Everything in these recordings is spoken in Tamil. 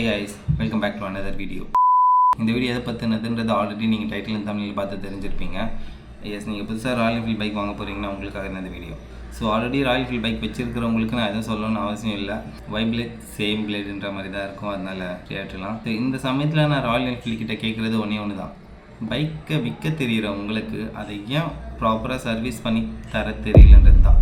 Hey guys, welcome back to another video. இந்த வீடியோ எதை பற்றினதுன்றது ஆல்ரெடி நீங்கள் டைட்டில் அண்ட் தமிழில் பார்த்து தெரிஞ்சிருப்பீங்க. எஸ், நீங்கள் புதுசாக ராயல் என்ஃபீல்ட் பைக் வாங்க போகிறீங்கன்னா உங்களுக்காக இந்த video. So already Royal Enfield bike வச்சிருக்கிறவங்களுக்கு நான் எதுவும் சொல்லணும்னு அவசியம் இல்லை. பிளேட் சேம் பிளேடுன்ற மாதிரி தான் இருக்கும், அதனால் கேட்டுலாம். ஸோ இந்த சமயத்தில் நான் ராயல் என்ஃபீல்ட் கிட்டே கேட்குறது ஒன்று தான். பைக்கை விற்க தெரிகிற உங்களுக்கு அதை ஏன் ப்ராப்பராக சர்வீஸ் பண்ணி தர தெரியலன்றது தான்.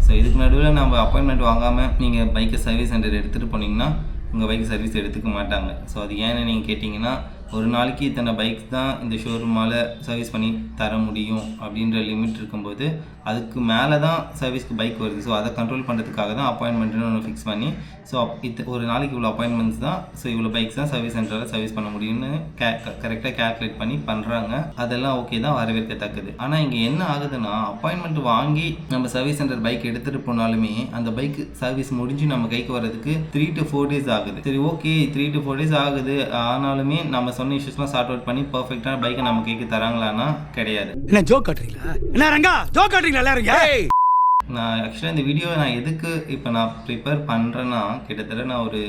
ஸோ இதுக்கு நடுவில் நம்ம அப்பாயின்மெண்ட் வாங்காமல் நீங்கள் பைக்கை சர்வீஸ் சென்டர் எடுத்துகிட்டு போனீங்கன்னா உங்கள் பைக் சர்வீஸ் எடுத்துக்க மாட்டாங்க. ஸோ அது ஏன்னு நீங்கள் கேட்டிங்கன்னா, ஒரு நாளைக்கு இத்தனை பைக்ஸ் தான் இந்த ஷோரூமால் சர்வீஸ் பண்ணி தர முடியும் அப்படின்ற லிமிட் இருக்கும்போது அதுக்கு மேலே தான் சர்வீஸ்க்கு பைக் வருது. ஸோ அதை கண்ட்ரோல் பண்ணுறதுக்காக தான் அப்பாயின்மெண்ட்னு ஒன்று ஃபிக்ஸ் பண்ணி, ஸோ ஒரு நாளைக்கு இவ்வளோ அப்பாயின்மெண்ட்ஸ் தான், ஸோ இவ்வளோ பைக்ஸ் தான் சர்வீஸ் சென்டரில் சர்வீஸ் பண்ண முடியும்னு கரெக்டாக கேல்குலேட் பண்ணி பண்ணுறாங்க. அதெல்லாம் ஓகே தான், வரவேற்கத்தக்கது. ஆனால் இங்கே என்ன ஆகுதுன்னா, அப்பாயின்மெண்ட் வாங்கி நம்ம சர்வீஸ் சென்டர் பைக் எடுத்துகிட்டு போனாலுமே அந்த பைக் சர்வீஸ் முடிஞ்சு நம்ம கைக்கு வர்றதுக்கு 3 to 4 days ஆகுது. சரி, ஓகே 3 to 4 days ஆகுது, ஆனாலுமே நம்ம சொன்ன இஷ்யூஸ்லாம் சார்ட் அவுட் பண்ணி பர்ஃபெக்டான பைக்கை நம்ம கைக்கு தராங்களான்னா கிடையாது. என்ன ஜோக் காட்டுறீங்களா? என்ன ரங்கா ஜோக் காட்டுறீங்களா எல்லாரும்? நான் ஆக்சுவலாக இந்த வீடியோ நான் எதுக்கு இப்போ நான் ப்ரிப்பேர் பண்ணுறேன்னா, கிட்டத்தட்ட நான் ஒரு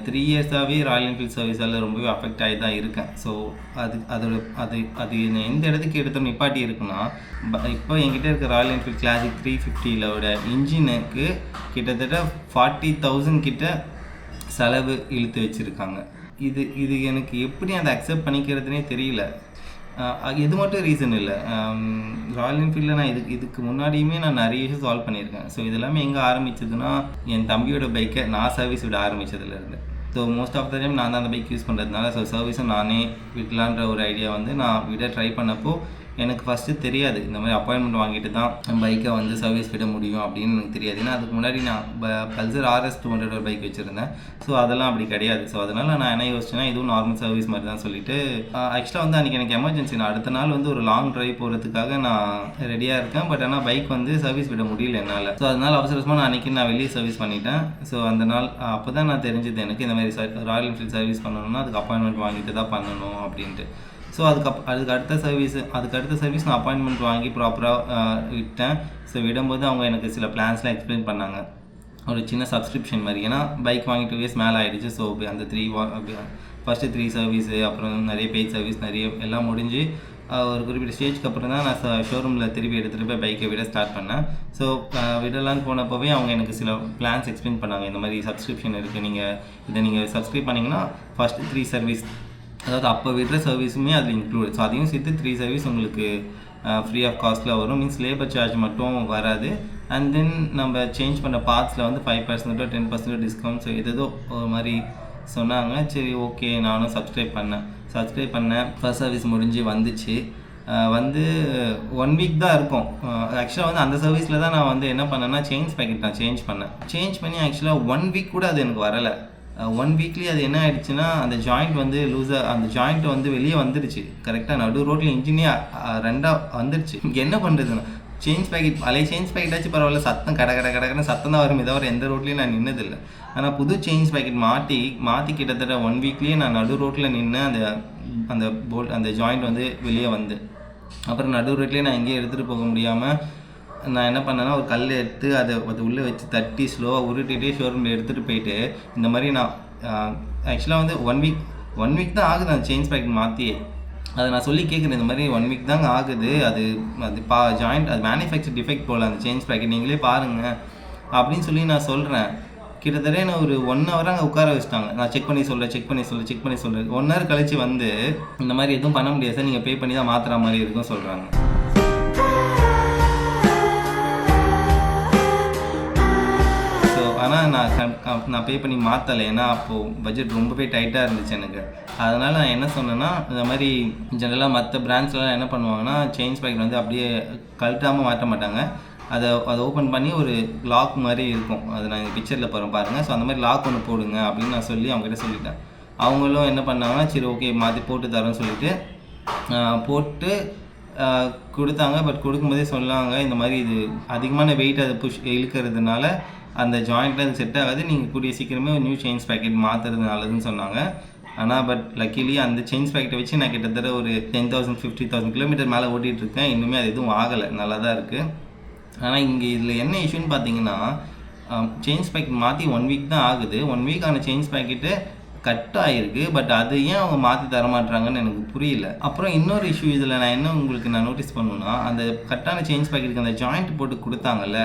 3 yearsஆகவே ராயல் என்ஃபீல்ட் சர்வீஸால் ரொம்பவே அஃபெக்ட் ஆகி தான் இருக்கேன். ஸோ அது எந்த இடத்துக்கு எடுத்து நிப்பாட்டி இருக்குன்னா, இப்போ என்கிட்ட இருக்க ராயல் என்ஃபீல்ட் கிளாசிக் 350வோட இன்ஜினுக்கு கிட்டத்தட்ட 40,000 கிட்ட செலவு இழுத்து வச்சுருக்காங்க. இது எனக்கு எப்படி அதை அக்செப்ட் பண்ணிக்கிறதுனே தெரியல. இது மட்டும் ரீசன் இல்லை, ராயல் என்ஃபீல்டில் நான் இதுக்கு முன்னாடியுமே நான் நிறைய இஷ்யூ சால்வ் பண்ணியிருக்கேன். ஸோ இதெல்லாமே எங்கே ஆரம்பிச்சதுன்னா, என் தம்பியோட பைக்கை நான் சர்வீஸ் விட ஆரம்பித்ததுலேருந்து. So most of the time நான் தான் அந்த பைக் யூஸ் பண்ணுறதுனால, ஸோ சர்வீஸும் நானே விடலான்ற ஒரு ஐடியா வந்து நான் விட ட்ரை பண்ணப்போ எனக்கு ஃபஸ்ட்டு தெரியாது, இந்த மாதிரி அப்பாயின்மெண்ட் வாங்கிட்டு தான் பைக்கை வந்து சர்வீஸ் விட முடியும் அப்படின்னு எனக்கு தெரியாது. ஏன்னா அதுக்கு முன்னாடி நான் பல்சர் RS 200 ஒரு பைக் வச்சுருந்தேன். ஸோ அதெல்லாம் அப்படி கிடையாது. ஸோ அதனால் நான் என்ன யோசிச்சேன்னா, இதுவும் நார்மல் சர்வீஸ் மாதிரி தான் சொல்லிட்டு, ஆக்சுவலாக வந்து அன்றைக்கி எனக்கு எமர்ஜென்சி, நான் அடுத்த நாள் வந்து ஒரு லாங் ட்ரைவ் போகிறதுக்காக நான் ரெடியாக இருக்கேன். பட் ஆனால் பைக் வந்து சர்வீஸ் விட முடியல என்னால். ஸோ அதனால் அவசரமாக நான் அன்றைக்கி நான் வெளியே சர்வீஸ் பண்ணிட்டேன். ஸோ அந்த நாள் அப்போ தான் நான் தெரிஞ்சது எனக்கு இந்த மாதிரி ராயல் என்ஃபீல்ட் சர்வீஸ் பண்ணணும்னா அதுக்கு அப்பாயின்மெண்ட் வாங்கிட்டு தான் பண்ணணும் அப்படின்ட்டு. ஸோ அதுக்கு அடுத்த சர்வீஸ் நான் அப்பாயின்மெண்ட் வாங்கி ப்ராப்பராக விட்டேன். ஸோ விடும்போது அவங்க எனக்கு சில பிளான்ஸ்லாம் எக்ஸ்பிளைன் பண்ணாங்க, ஒரு சின்ன சப்ஸ்கிரிப்ஷன் மாதிரி. ஏன்னா பைக் வாங்கி 2 years மேலே ஆகிடுச்சு. ஸோ அந்த ஃபஸ்ட்டு 3 சர்வீஸு, அப்புறம் நிறைய பெய்ட் சர்வீஸ் நிறைய எல்லாம் முடிஞ்சு ஒரு குறிப்பிட்ட ஸ்டேஜ்க்கு அப்புறம் தான் நான் ஷோரூமில் திருப்பி எடுத்துகிட்டு போய் பைக்கை விட ஸ்டார்ட் பண்ணேன். ஸோ விடலான்னு போனப்போவே அவங்க எனக்கு சில பிளான்ஸ் எக்ஸ்பிளைன் பண்ணாங்க. இந்த மாதிரி சப்ஸ்கிரிப்ஷன் இருக்குது, நீங்கள் சப்ஸ்கிரைப் பண்ணிங்கன்னா ஃபஸ்ட்டு 3 சர்வீஸ், அதாவது அப்போ விடுற சர்வீஸுமே அதில் இன்க்ளூட். ஸோ அதையும் சேர்த்து 3 சர்வீஸ் உங்களுக்கு ஃப்ரீ ஆஃப் காஸ்ட்டில் வரும். மீன்ஸ் லேபர் சார்ஜ் மட்டும் வராது. அண்ட் தென் நம்ம சேஞ்ச் பண்ண பார்ட்ஸில் வந்து 5% 10% டிஸ்கவுண்ட். ஸோ ஏதோ ஒரு மாதிரி சொன்னாங்க. சரி, ஓகே, நானும் சப்ஸ்கிரைப் பண்ணேன். ஃபர்ஸ்ட் சர்வீஸ் முடிஞ்சு வந்துச்சு. வந்து 1 week தான் இருக்கும். ஆக்சுவலாக வந்து அந்த சர்வீஸில் தான் நான் வந்து என்ன பண்ணேன்னா, சேஞ்ச் பேக்கெட் நான் சேஞ்ச் பண்ணி ஆக்சுவலாக 1 week கூட அது எனக்கு வரலை. 1 weekலி அது என்ன ஆகிடுச்சுன்னா, அந்த ஜாயிண்ட் வந்து அந்த ஜாயிண்ட் வந்து வெளியே வந்துடுச்சு. கரெக்டாக நடு ரோட்டில் இன்ஜினே 2ஆக வந்துடுச்சு. இங்கே என்ன பண்ணுறதுன்னா, சேஞ்ச் பேக்கெட்டாச்சும் பரவாயில்ல, சத்தம் கடன்னு சத்தம் தான் வரும், தவிர எந்த ரோட்லேயும் நான் நின்னதில்லை. ஆனால் புது சேஞ்ச் பேக்கெட் மாற்றி கிட்டத்தட்ட 1 weekலேயே நான் நடு ரோட்டில் நின்று அந்த ஜாயிண்ட் வந்து வெளியே வந்து, அப்புறம் நடு ரோட்லேயே நான் எங்கேயும் எடுத்துகிட்டு போக முடியாமல் நான் என்ன பண்ணேன்னா, ஒரு கல் எடுத்து அதை உள்ளே வச்சு தட்டி ஸ்லோவாக உருட்டிகிட்டே ஷோரூமில் எடுத்துகிட்டு போயிட்டு, இந்த மாதிரி நான் ஆக்சுவலாக வந்து 1 week தான் ஆகுது அந்த சேஞ்ச் பேக்கெட் மாற்றியே. அதை நான் சொல்லி கேட்குறேன், இந்த மாதிரி 1 week தாங்க ஆகுது, அது ஜாயிண்ட் அது மேனுஃபேக்சர் டிஃபெக்ட் போல் அந்த சேஞ்ச் பேக்கெட், நீங்களே பாருங்கள் அப்படின்னு சொல்லி நான் சொல்கிறேன். கிட்டத்தட்ட நான் ஒரு 1 hour அங்கே உட்கார வச்சுட்டாங்க. நான் செக் பண்ணி சொல்கிறேன். 1 hour கழிச்சு வந்து, இந்த மாதிரி எதுவும் பண்ண முடியாது சார், நீங்கள் பே பண்ணி தான் மாற்றுற மாதிரி இருக்கும் சொல்கிறாங்க. ஆனால் நான் பே பண்ணி மாற்றலை, ஏன்னா அப்போது பட்ஜெட் ரொம்பவே டைட்டாக இருந்துச்சு எனக்கு. அதனால் நான் என்ன சொன்னேன்னா, இந்த மாதிரி ஜென்ரலாக மற்ற பிராண்ட்ஸ்லாம் என்ன பண்ணுவாங்கன்னா, சேஞ்ச் பேக்கெட் வந்து அப்படியே கழட்டாமல் மாற்ற மாட்டாங்க. அதை ஓப்பன் பண்ணி ஒரு லாக் மாதிரி இருக்கும், அது நான் இந்த பிக்சரில் பாருங்கள். ஸோ அந்த மாதிரி லாக் ஒன்று போடுங்க அப்படின்னு நான் சொல்லி அவங்ககிட்ட சொல்லிட்டேன். அவங்களும் என்ன பண்ணாங்கன்னா, சரி ஓகே மாற்றி போட்டு தரோன்னு சொல்லிட்டு போட்டு கொடுத்தாங்க. பட் கொடுக்கும்போதே சொன்னாங்க, இந்த மாதிரி இது அதிகமான வெயிட் அதை இழுக்கிறதுனால அந்த ஜாயிண்ட்டில் அது செட் ஆகாது, நீங்கள் கூடிய சீக்கிரமே ஒரு நியூ சேஞ்ச் பேக்கெட் மாற்றுறது நல்லதுன்னு சொன்னாங்க. ஆனால் பட் லக்கிலி அந்த சேஞ்ச் பேக்கெட்டை வச்சு நான் கிட்டத்தட்ட ஒரு 10,000 50,000 கிலோமீட்டர் மேலே ஓட்டிகிட்ருக்கேன். இன்னுமே அது எதுவும் ஆகலை, நல்லா தான் இருக்குது. ஆனால் இங்கே இதில் என்ன இஷ்யூன்னு பார்த்தீங்கன்னா, சேஞ்ச் பேக்கெட் மாற்றி 1 week தான் ஆகுது. 1 week ஆன சேஞ்ச் பேக்கெட்டு கட் ஆகிருக்கு. பட் அது ஏன் அவங்க மாற்றி தரமாட்டுறாங்கன்னு எனக்கு புரியல. அப்புறம் இன்னொரு இஷ்யூ இதில் நான் என்ன உங்களுக்கு நான் நோட்டீஸ் பண்ணுவேன்னா, அந்த கட்டான சேஞ்ச் பேக்கெட்டுக்கு அந்த ஜாயிண்ட் போட்டு கொடுத்தாங்கல்ல,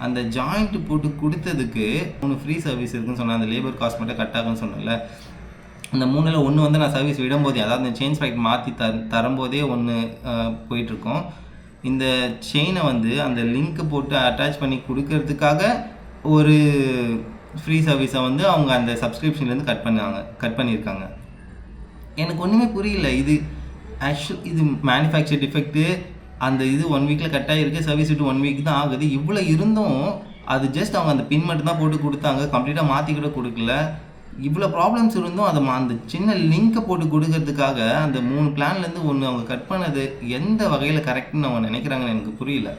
அந்த ஜாயிண்ட் போட்டு கொடுத்ததுக்கு 3 ஃப்ரீ சர்வீஸ் இருக்குன்னு சொன்னேன். அந்த லேபர் காஸ்ட் மட்டும் கட் ஆகுன்னு சொன்னேன்ல, அந்த 3ல் 1 வந்து நான் சர்வீஸ் விடும்போதே, அதாவது அந்த சேஞ்ச் பேக்கெட் மாற்றி தரும்போதே 1 போயிட்டுருக்கோம். இந்த செயினை வந்து அந்த லிங்க்கு போட்டு அட்டாச் பண்ணி கொடுக்கறதுக்காக ஒரு ஃப்ரீ சர்வீஸை வந்து அவங்க அந்த சப்ஸ்கிரிப்ஷன்லேருந்து கட் பண்ணியிருக்காங்க. எனக்கு ஒன்றுமே புரியல. இது இது மேனுஃபேக்சர் டிஃபெக்ட்டு. அந்த இது 1 வீக்கில் கட் ஆகிருக்கு, சர்வீஸ் விட்டு 1 வீக் தான் ஆகுது. இவ்வளோ இருந்தும் அது ஜஸ்ட் அவங்க அந்த பின் மட்டும் தான் போட்டு கொடுத்தாங்க, கம்ப்ளீட்டாக மாற்றி கூட கொடுக்கல. இவ்வளோ ப்ராப்ளம்ஸ் இருந்தும் அதை அந்த சின்ன லிங்க்கை போட்டு கொடுக்கறதுக்காக அந்த 3 பிளான்லேருந்து 1 அவங்க கட் பண்ணது எந்த வகையில் கரெக்டுன்னு அவங்க நினைக்கிறாங்கன்னு எனக்கு புரியல.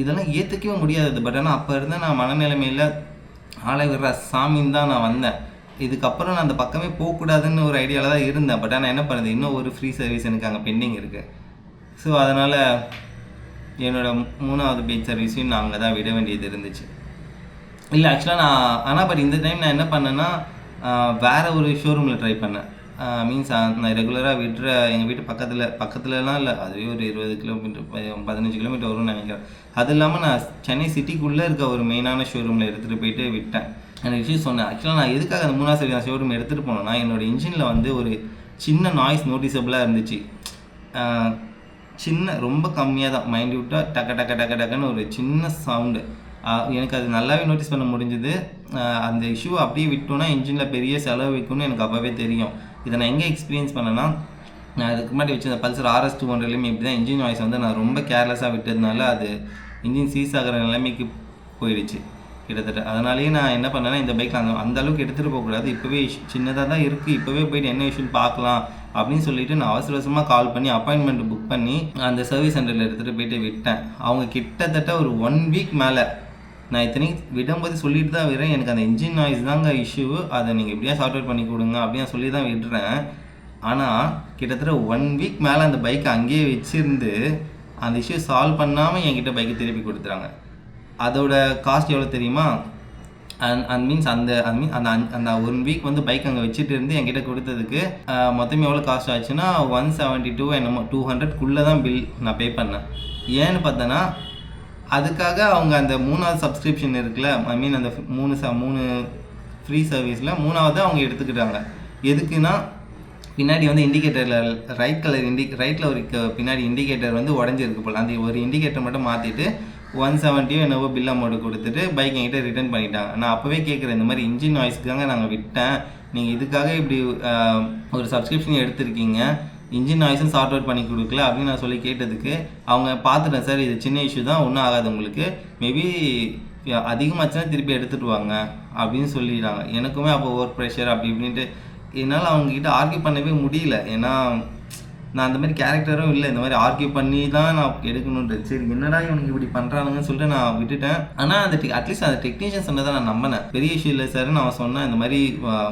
இதெல்லாம் ஏற்றுக்கவே முடியாதது. பட் ஆனால் அப்போ இருந்த நான் மனநிலைமையில் ஆளை விடுற சாமின்னு தான் நான் வந்தேன். இதுக்கப்புறம் நான் அந்த பக்கமே போகக்கூடாதுன்னு ஒரு ஐடியாவில் தான் இருந்தேன். பட் ஆனால் என்ன பண்ணுறது, இன்னும் ஒரு ஃப்ரீ சர்வீஸ் எனக்கு அங்கே பெண்டிங் இருக்குது. ஸோ அதனால் என்னோடய 3வது பெய்ட் சர்வீஸையும் நான் அங்கே தான் விட வேண்டியது இருந்துச்சு. இல்லை ஆக்சுவலாக ஆனால் பட் இந்த டைம் நான் என்ன பண்ணேன்னா, வேறு ஒரு ஷோரூமில் ட்ரை பண்ணேன். மீன்ஸ் நான் ரெகுலராக விடுற எங்கள் வீட்டு பக்கத்துலலாம் இல்லை, அதுவே ஒரு 20 கிலோமீட்டர் 15 கிலோமீட்டர் வரும்னு நினைக்கிறேன். அது இல்லாமல் நான் சென்னை சிட்டிக்குள்ளே இருக்க ஒரு மெயினான ஷோரூமில் எடுத்துகிட்டு போயிட்டு விட்டேன். எனக்கு விஷயம் சொன்னேன். ஆக்சுவலாக நான் எதுக்காக அந்த 3வது சர்வீஸ் ஷோரூம் எடுத்துகிட்டு போனேன்னா, என்னோடய இன்ஜினில் வந்து ஒரு சின்ன நாய்ஸ் நோட்டிசபிளாக இருந்துச்சு. சின்ன ரொம்ப கம்மியாக தான், மைன்யூட்டாக டக்குன்னு ஒரு சின்ன சவுண்டு. எனக்கு அது நல்லாவே நோட்டீஸ் பண்ண முடிஞ்சுது. அந்த இஷ்யூ அப்படியே விட்டோன்னா இன்ஜினில் பெரிய செலவு வைக்கும்னு எனக்கு அப்போவே தெரியும். இதை நான் எங்கே எக்ஸ்பீரியன்ஸ் பண்ணேன்னா, நான் இதுக்கு முன்னாடி வச்சு பல்சர் RS 200லையும் இப்படி தான் இன்ஜின் வாய்ஸ் வந்து நான் ரொம்ப கேர்லெஸ்ஸாக விட்டதுனால அது இன்ஜின் சீஸ் ஆகிற நிலைமைக்கு போயிடுச்சு கிட்டத்தட்ட. அதனாலேயே நான் என்ன பண்ணேன்னா, இந்த பைக்கில் அந்த அளவுக்கு எடுத்துகிட்டு போகக்கூடாது, இப்போவே சின்னதாக தான் இருக்குது, இப்போவே போயிட்டு என்ன இஷ்யூன்னு பார்க்கலாம் அப்படின்னு சொல்லிட்டு நான் அவசரமாக கால் பண்ணி அப்பாயின்மெண்ட் புக் பண்ணி அந்த சர்வீஸ் சென்டரில் எடுத்துகிட்டு போயிட்டு விட்டேன். அவங்க கிட்டத்தட்ட ஒரு 1 வீக் மேலே, நான் இத்தனைக்கு விடும்போது சொல்லிட்டு தான் விடுறேன், எனக்கு அந்த இன்ஜின் நாய்ஸ் தாங்க இஷ்யூ, அதை நீங்கள் எப்படியா சார்ட் அவுட் பண்ணி கொடுங்க அப்படின்னு சொல்லி தான் விடுறேன். ஆனால் கிட்டத்தட்ட 1 வீக் மேலே அந்த பைக்கை அங்கேயே வச்சுருந்து அந்த இஷ்யூ சால்வ் பண்ணாமல் என்கிட்ட பைக்கை திருப்பி கொடுத்துறாங்க. அதோட காஸ்ட் எவ்வளோ தெரியுமா? அந்த 1 வீக் வந்து பைக் அங்கே வச்சுட்டு இருந்து என்கிட்ட கொடுத்ததுக்கு மொத்தம் எவ்வளோ காஸ்ட் ஆச்சுன்னா 172 என்னமோ 200க்குள்ளே தான் பில் நான் பே பண்ணேன். ஏன்னு பார்த்தேன்னா, அதுக்காக அவங்க அந்த 3வது சப்ஸ்கிரிப்ஷன் இருக்குல்ல, அந்த 3 ஃப்ரீ சர்வீஸில் 3வது அவங்க எடுத்துக்கிட்டாங்க. எதுக்குன்னா, பின்னாடி வந்து இண்டிகேட்டரில் ரைட்டில் ஒரு பின்னாடி இண்டிகேட்டர் வந்து உடஞ்சிருக்கு போல், அந்த ஒரு இண்டிகேட்டர் மட்டும் மாற்றிட்டு 170 என்னவோ பில் அமௌண்ட் கொடுத்துட்டு பைக் என்கிட்ட ரிட்டர்ன் பண்ணிட்டாங்க. நான் அப்போவே கேட்குறேன், இந்த மாதிரி இன்ஜின் நாய்ஸ்க்காக நாங்கள் விட்டேன், நீங்கள் இதுக்காக இப்படி ஒரு சப்ஸ்கிரிப்ஷன் எடுத்திருக்கீங்க, இன்ஜின் நாய்ஸும் சார்ட் அவுட் பண்ணி கொடுக்கல அப்படின்னு நான் சொல்லி கேட்டதுக்கு அவங்க பார்த்துட்டேன் சார், இது சின்ன இஷ்யூ தான், ஒன்றும் ஆகாது உங்களுக்கு, மேபி அதிகமாச்சுன்னா திருப்பி எடுத்துகிட்டு வாங்க அப்படின்னு சொல்லிடுறாங்க. எனக்குமே அப்போ ஒர்க் ப்ரெஷர் அப்படி இப்படின்ட்டு என்னால் அவங்கக்கிட்ட ஆர்கியூ பண்ணவே முடியல. ஏன்னா நான் அந்த மாதிரி கேரக்டரும் இல்லை, இந்த மாதிரி ஆர்கியூ பண்ணி தான் நான் எடுக்கணுன்றது. சரி என்னடா இவனுக்கு இப்படி பண்ணுறானுங்கன்னு சொல்லிட்டு நான் விட்டுட்டேன். ஆனால் அட்லீஸ்ட் அந்த டெக்னீஷியன் சொன்னதை நான் நம்பினேன். பெரிய இஷ்யூ இல்லை சார்னு அவன் சொன்னேன், இந்த மாதிரி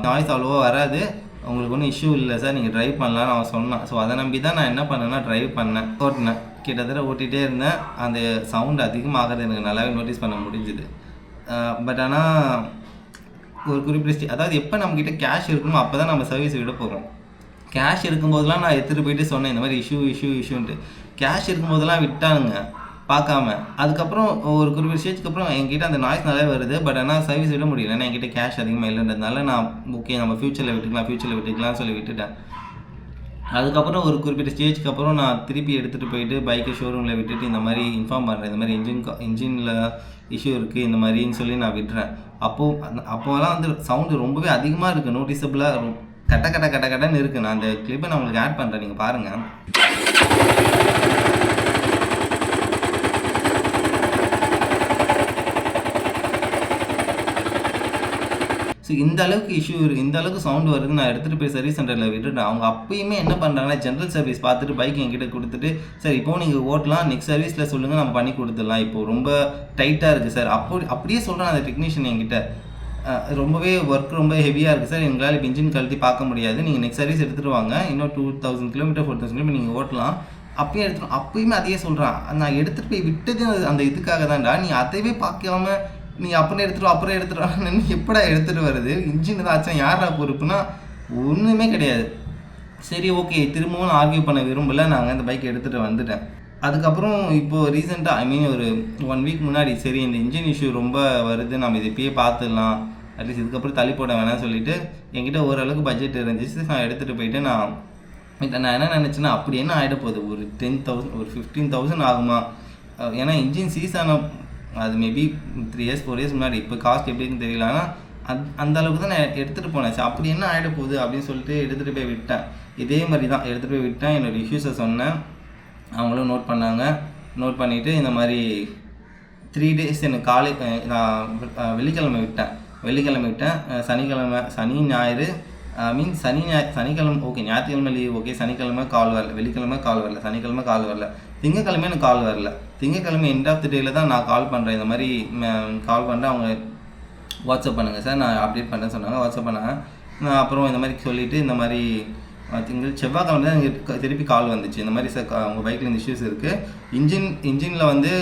நாய்ஸ் அவ்வளோவா வராது, உங்களுக்கு ஒன்றும் இஷ்யூ இல்லை சார், நீங்கள் ட்ரைவ் பண்ணலான்னு அவன் சொன்னான். ஸோ அதை நம்பி தான் நான் என்ன பண்ணேன்னா ட்ரைவ் பண்ணேன், ஓட்டினேன். கிட்டத்தட்ட ஓட்டிகிட்டே இருந்தேன். அந்த சவுண்டு அதிகமாகிறது எனக்கு நல்லாவே நோட்டீஸ் பண்ண முடிஞ்சுது. பட் ஆனால் ஒரு குறிப்பிட்ட அதாவது எப்போ நம்மக்கிட்ட கேஷ் இருக்குமோ அப்போ தான் நம்ம சர்வீஸ் விட போகிறோம். கேஷ் இருக்கும்போதெல்லாம் நான் எடுத்துகிட்டு போயிட்டு சொன்னேன், இந்த மாதிரி இஷ்யூன்ட்டு. கேஷ் இருக்கும்போதெல்லாம் விட்டானுங்க பார்க்காம. அதுக்கப்புறம் ஒரு குறிப்பிட்ட ஸ்டேஜ்க்கு அப்புறம் என்கிட்ட அந்த நாய்ஸ் நல்லா வருது, பட் ஆனால் சர்வீஸ் விட முடியல. ஏன்னா என்கிட்ட கேஷ் அதிகமாக இல்லைன்றதுனால நான் ஓகே நம்ம ஃப்யூச்சரில் விட்டுக்கலாம்னு சொல்லி விட்டுட்டேன். அதுக்கப்புறம் ஒரு குறிப்பிட்ட ஸ்டேஜ்க்கு அப்புறம் நான் திருப்பி எடுத்துகிட்டு போயிட்டு பைக்கை ஷோரூமில் விட்டுட்டு இந்த மாதிரி இன்ஃபார்ம் பண்ணுறேன், இந்த மாதிரி இன்ஜினில் இஷ்யூ இருக்குது இந்த மாதிரின்னு சொல்லி நான் விட்டுறேன். அப்போலாம் வந்து சவுண்டு ரொம்பவே அதிகமாக இருக்குது, நோட்டிசபிளாக கட்டன்னு இருக்குது. நான் அந்த கிளிப்பை நான் உங்களுக்கு ஆட் பண்ணுறேன், நீங்கள் பாருங்கள். ஸோ இந்த அளவுக்கு சவுண்டு வருது. நான் எடுத்துகிட்டு போய் சர்வீஸ் சென்டரில் விட்டுட்டேன். அவங்க அப்பயுமே என்ன பண்ணுறாங்கன்னா, ஜென்ரல் சர்வீஸ் பார்த்துட்டு பைக் என்கிட்ட கொடுத்துட்டு, சார் இப்போது நீங்கள் ஓட்டலாம், நெக்ஸ்ட் சர்வீஸில் சொல்லுங்கள் நம்ம பண்ணி கொடுத்துடலாம், இப்போது ரொம்ப டைட்டாக இருக்குது சார் அப்படியே சொல்கிறேன். அந்த டெக்னீஷியன் என்கிட்ட ரொம்பவே ஒர்க் ரொம்ப ஹெவியாக இருக்குது சார், எங்களால் இப்போ இன்ஜின் கழட்டி பார்க்க முடியாது, நீங்கள் நெக்ஸ்ட் சர்வீஸ் எடுத்துகிட்டு வாங்க, இன்னும் 2000 கிலோமீட்டர் 4000 கிலோமீட்டர் நீங்கள் ஓட்டலாம் அப்பயுமே அதையே சொல்கிறான். நான் எடுத்துகிட்டு போய் விட்டது அந்த இதுக்காக தான்டா, நீ அதையவே பார்க்காம நீ அப்புறம் எடுத்துகிட்டு எப்படா எடுத்துகிட்டு வருது, இன்ஜின் ஏதாச்சும் யாரா பொறுப்புனா ஒன்றுமே கிடையாது. சரி ஓகே, திரும்பவும் நான் ஆர்கியூ பண்ண விரும்பலை, நாங்கள் இந்த பைக் எடுத்துகிட்டு வந்துட்டேன். அதுக்கப்புறம் இப்போது ரீசெண்டாக ஒரு 1 வீக் முன்னாடி சரி இந்த இன்ஜின் இஷ்யூ ரொம்ப வருது, நம்ம இது இப்பயே பார்த்துடலாம், அட்லீஸ்ட் இதுக்கப்புறம் தள்ளி போட வேணாம்னு சொல்லிட்டு என்கிட்ட ஓரளவுக்கு பட்ஜெட் இருந்துச்சு. நான் எடுத்துகிட்டு போயிட்டு நான் என்ன நினச்சேன்னா, அப்படி என்ன ஆகிட போகுது, ஒரு 10,000 ஒரு 15,000 ஆகுமா, ஏன்னா இன்ஜின் சீஸ் ஆன அது மேபி 3 years 4 years முன்னாடி, இப்போ காஸ்ட் எப்படின்னு தெரியல, ஆனால் அந்த அளவுக்கு தான் நான் எடுத்துகிட்டு போனேன். சரி அப்படி என்ன ஆகிட போகுது அப்படின்னு சொல்லிட்டு எடுத்துகிட்டு போய் விட்டேன். இதே மாதிரி தான் எடுத்துகிட்டு போய் விட்டேன், என்னோடய இஷ்யூஸை சொன்னேன், அவங்களும் நோட் பண்ணாங்க. நோட் பண்ணிவிட்டு இந்த மாதிரி 3 days எனக்கு நான் வெள்ளிக்கிழமை விட்டேன், சனி ஞாயிறு சனிக்கிழமை ஓகே, ஞாயிற்றுக்கிழமை லீவ் ஓகே, சனிக்கிழமை கால் வரல, வெள்ளிக்கிழமை கால் வரல, சனிக்கிழமை கால் வரல, திங்கக்கிழமை எனக்கு கால் வரல. திங்கக்கிழமை எண்ட் ஆஃப் தி டேயில் தான் நான் கால் பண்ணுறேன், இந்த மாதிரி கால் பண்ணுறேன். அவங்க வாட்ஸ்அப் பண்ணுங்கள் சார், நான் அப்டேட் பண்ணுறேன்னு சொன்னாங்க. வாட்ஸ்அப் பண்ணாங்க. நான் அப்புறம் இந்த மாதிரி சொல்லிவிட்டு இந்த மாதிரி செவ்வாய்க்கிழமை தான் எனக்கு திருப்பி கால் வந்துச்சு, இந்த மாதிரி சார் உங்கள் பைக்கில் இந்த இஷ்யூஸ் இருக்குது, இன்ஜினில் வந்து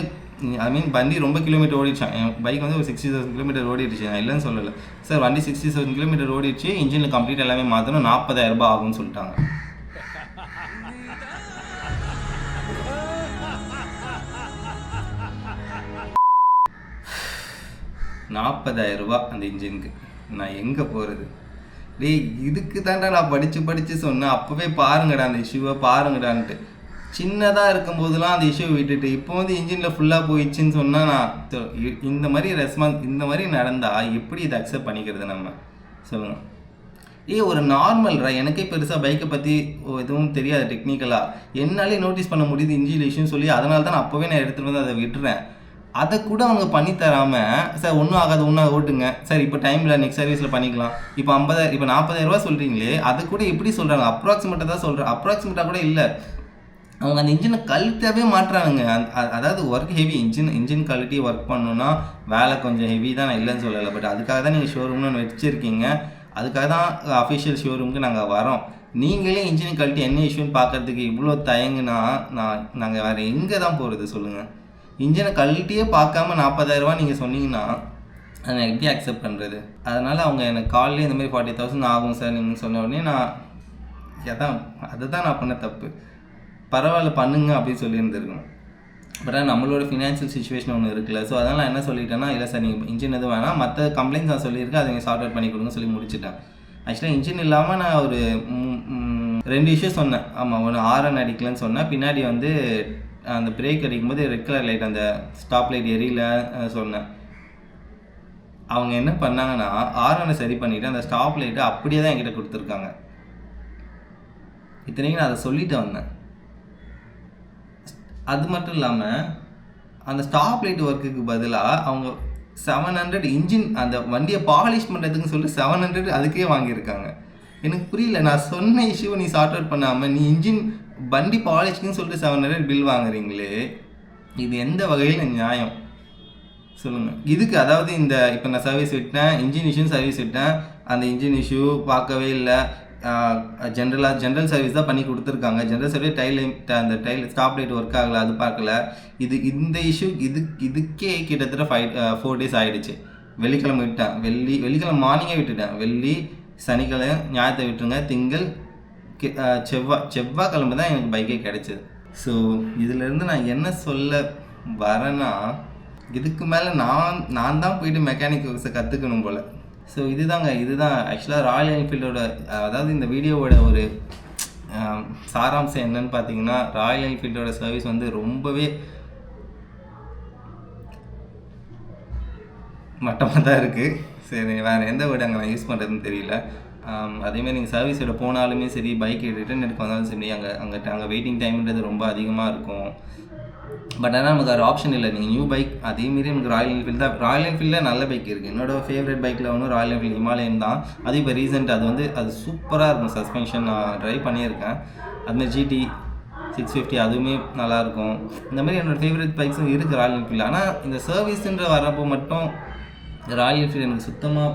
வண்டி ரொம்ப கிலோமீட்டர் ஓடிடுச்சான், என் பைக் வந்து ஒரு 60,000 கிலோமீட்டர் ஓடிடுச்சு, நான் இல்லைன்னு சொல்லலை சார், வண்டி 60,000 கிலோமீட்டர் ஓடிடுச்சு, இன்ஜினில் கம்ப்ளீட் எல்லாமே மாற்றணும், 40,000 ரூபாய் ஆகும்னு சொல்லிட்டாங்க. $40,000 அந்த இன்ஜினுக்கு, நான் எங்கே போகிறது? டேய் இதுக்கு தாண்டா நான் படித்து சொன்னேன், அப்போவே பாருங்கடா அந்த இஷ்யூவை பாருங்கடான்ட்டு. சின்னதாக இருக்கும்போதெல்லாம் அந்த இஷ்யூ விட்டுட்டு இப்போ வந்து இன்ஜினில் ஃபுல்லாக போயிடுச்சுன்னு சொன்னால் நான் இந்த மாதிரி நடந்தால் எப்படி இதை அக்செப்ட் பண்ணிக்கிறது நம்ம சொல்லுங்கள்? ஒரு நார்மல்ரா, எனக்கே பெருசாக பைக்கை பற்றி எதுவும் தெரியாது டெக்னிக்கலாக, என்னாலே நோட்டீஸ் பண்ண முடியுது இன்ஜின் இஷ்யூன்னு சொல்லி, அதனால தான் நான் அப்போவே நான் எடுத்துகிட்டு வந்து அதை விட்டுறேன். அதை கூட அவங்க பண்ணித்தராமல் சார் ஒன்றும் ஆகாது ஓட்டுங்க சார், இப்போ டைமில் நெக்ஸ்ட் சர்வீஸில் பண்ணிக்கலாம், இப்போ 40,000 ரூபா சொல்கிறீங்களே, அது கூட எப்படி சொல்கிறாங்க, அப்ராக்சிமேட்டாக தான் சொல்கிறேன், அப்ராக்சிமேட்டாக கூட இல்லை, அவங்க அந்த இன்ஜினை கழட்டவே மாட்டுறானுங்க. அதாவது ஒர்க் ஹெவி, இன்ஜின் கழட்டி ஒர்க் பண்ணணுன்னா வேலை கொஞ்சம் ஹெவி தான், நான் இல்லைன்னு சொல்லலை, பட் அதுக்காக தான் நீங்கள் ஷோரூம்னு வச்சுருக்கீங்க, அதுக்காக தான் அஃபிஷியல் ஷோரூமுக்கு நாங்கள் வரோம். நீங்களே இன்ஜின் கழட்டி என்ன இஷ்யூன்னு பார்க்குறதுக்கு இவ்வளோ தயங்குனா நாங்கள் வேறு எங்கே தான் போகிறது சொல்லுங்கள்? இன்ஜினை கழட்டியே பார்க்காம 40,000 ரூபா நீங்கள் சொன்னீங்கன்னா அதை நான் எப்படி அக்செப்ட் பண்ணுறது? அதனால் அவங்க எனக்கு கால்லேயே இந்த மாதிரி 40,000 ஆகும் சார் நீங்கள் சொன்ன உடனே அதுதான் நான் பண்ண தப்பு. பரவாயில்ல பண்ணுங்க அப்படின்னு சொல்லியிருந்துருக்கணும். பட் நம்மளோட ஃபினான்ஷியல் சுச்சுவேஷன் ஒன்று இருக்குல்ல, ஸோ அதனால் நான் என்ன சொல்லிட்டேன்னா, இல்லை சார் நீங்கள் இன்ஜின் எதுவும் வேணாம், மற்ற கம்ப்ளைண்ட்ஸ் நான் சொல்லியிருக்கேன், அதை நீங்கள் சார்ட் அவுட் பண்ணி கொடுங்க சொல்லி முடிச்சுட்டேன். ஆக்சுவலாக இன்ஜின் இல்லாமல் நான் ஒரு 2 இஷ்யூ சொன்னேன். ஆமாம், ஒன்று ஹாரன் அடிக்கலன்னு சொன்னேன், பின்னாடி வந்து அந்த பிரேக் அடிக்கும்போது ரெட் கலர் லைட் அந்த ஸ்டாப் லைட் எரியல சொன்னேன். அவங்க என்ன பண்ணாங்கன்னா ஹாரனை சரி பண்ணிவிட்டு அந்த ஸ்டாப் லைட்டை அப்படியே தான் என்கிட்ட கொடுத்துருக்காங்க. இத்தனைக்கும் நான் அதை சொல்லிட்டு வந்தேன். அது மட்டும் இல்லாமல் அந்த ஸ்டாப் லைட் ஒர்க்குக்கு பதிலாக அவங்க 700 இன்ஜின் அந்த வண்டியை பாலிஷ் பண்ணுறதுக்கு சொல்லி 700 அதுக்கே வாங்கியிருக்காங்க. எனக்கு புரியல, நான் சொன்ன இஷ்யூவை நீ சார்ட் அவுட் பண்ணாமல் நீ இன்ஜின் வண்டி பாலிஷ்க்குன்னு சொல்லிட்டு 700 பில் வாங்குறீங்களே, இது எந்த வகையில் நியாயம் சொல்லுங்கள்? இதுக்கு அதாவது இப்போ நான் சர்வீஸ் விட்டேன், இன்ஜின் இஷ்யூ சர்வீஸ் விட்டேன், அந்த இன்ஜின் இஷ்யூ பார்க்கவே இல்லை, ஜென்ரல் சர்வீஸ் தான் பண்ணி கொடுத்துருக்காங்க, ஜென்ரல் சர்வீஸ் அந்த ஸ்டாப் லைட் ஒர்க் ஆகலை, அது பார்க்கல, இந்த இஷ்யூ இதுக்கே கிட்டத்தட்ட 4 days ஆகிடுச்சு. வெள்ளிக்கிழமை விட்டேன், வெள்ளிக்கிழமை மார்னிங்கே விட்டுட்டேன், வெள்ளி சனிக்கிழமை ஞாயிற்று விட்டுருங்க, திங்கள் செவ்வாய்க்கிழமை தான் எனக்கு பைக்கே கிடைச்சிது. ஸோ இதிலேருந்து நான் என்ன சொல்ல வரேன்னா, இதுக்கு மேலே நான் தான் போயிட்டு மெக்கானிக் ஒர்க்ஸை கற்றுக்கணும் போல். ஸோ இதுதான் ஆக்சுவலாக ராயல் என்ஃபீல்டோட, அதாவது இந்த வீடியோவோட ஒரு சாராம்சம் என்னன்னு பார்த்தீங்கன்னா, ராயல் என்ஃபீல்டோட சர்வீஸ் வந்து ரொம்பவே மட்டமாக தான் இருக்குது. சரி, வேறு எந்த வேர்டு அங்கே நான் யூஸ் பண்ணுறதுன்னு தெரியல. அதேமாதிரி நீங்கள் சர்வீஸோட போனாலுமே சரி, பைக் ரிட்டர்ன் எடுக்க வந்தாலும் சரி, அங்கே வெயிட்டிங் டைம்ன்றது ரொம்ப அதிகமாக இருக்கும். பட் ஆனால் நமக்கு ஒரு ஆப்ஷன் இல்லை, நீங்கள் நியூ பைக் அதேமாரி நமக்கு ராயல் என்ஃபீல்டு தான். ராயல் என்ஃபீல்டில் நல்ல பைக் இருக்குது, என்னோடய ஃபேவரட் பைக்கில் ஒன்று ராயல் என்ஃபீல்டு ஹிமாலயன் தான். அது இப்போ ரீசெண்ட் அது சூப்பராக இருக்கும், சஸ்பென்ஷன் நான் ட்ரைவ் பண்ணியிருக்கேன். அதுமாதிரி GT 650 அதுவுமே நல்லாயிருக்கும். இந்த மாதிரி என்னோடய ஃபேவரட் பைக்ஸும் இருக்குது ராயல் என்ஃபீல்டு. ஆனால் இந்த சர்வீஸுன்ற வரப்போ மட்டும் ராயல் என்ஃபீல்டு எனக்கு சுத்தமாக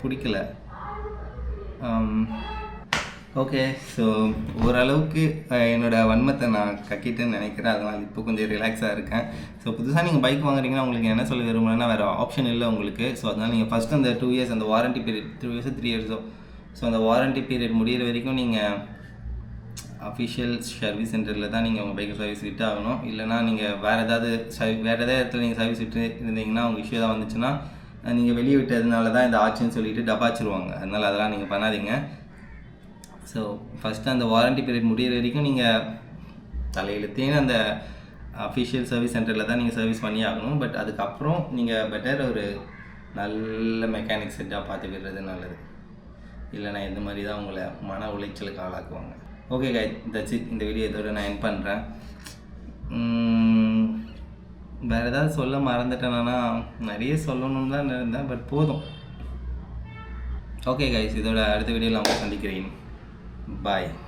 பிடிக்கல. ஓகே, ஸோ ஓரளவுக்கு என்னோடய வன்மத்தை நான் கக்கிட்டேன்னு நினைக்கிறேன். அதனால் இப்போ கொஞ்சம் ரிலாக்ஸாக இருக்கேன். ஸோ புதுசாக நீங்கள் பைக் வாங்குறீங்கன்னா உங்களுக்கு என்ன சொல்ல விரும்புகிறேன்னா, வேறு ஆப்ஷன் இல்லை உங்களுக்கு. ஸோ அதனால் நீங்கள் ஃபஸ்ட்டு அந்த 2 இயர்ஸ் அந்த வாரண்ட்டி பீரியட் 2 இயர்ஸோ 3 இயர்ஸோ ஸோ அந்த வாரண்ட்டி பீரியட் முடிகிற வரைக்கும் நீங்கள் அஃபிஷியல் சர்வீஸ் சென்டரில் தான் நீங்கள் உங்கள் பைக்கை சர்வீஸ் விட்டு ஆகணும். இல்லைனா நீங்கள் வேறு ஏதாவது இடத்துல நீங்கள் சர்வீஸ் விட்டு இருந்தீங்கன்னா உங்கள் இஷ்யூ தான் வந்துச்சுன்னா நீங்கள் வெளியே விட்டதுனால தான் இந்த ஆச்சுன்னு சொல்லிட்டு டபாச்சிருவாங்க. அதனால் அதெல்லாம் நீங்கள் பண்ணாதீங்க. ஸோ ஃபஸ்ட்டு அந்த வாரண்ட்டி பீரியட் முடிகிற வரைக்கும் நீங்கள் தலையெழுத்தேன்னு அந்த அஃபிஷியல் சர்வீஸ் சென்டரில் தான் நீங்கள் சர்வீஸ் பண்ணி ஆகணும். பட் அதுக்கப்புறம் நீங்கள் பெட்டர் ஒரு நல்ல மெக்கானிக் செட்டாக பார்த்து விடுறது நல்லது. இல்லைனா இந்த மாதிரி தான் உங்களை மன உளைச்சலுக்கு ஆளாக்குவாங்க. Okay guys, that's it. இந்த வீடியோ இதோட நான் எண்ட் பண்ணுறேன். வேறு ஏதாவது சொல்ல மறந்துட்டேன்னா நிறைய சொல்லணும்னு தான் இருந்தேன், பட் போதும். ஓகே கைஸ், இதோட அடுத்த வீடியோவில் நான் உங்களை சந்திக்கிறேன். பாய்.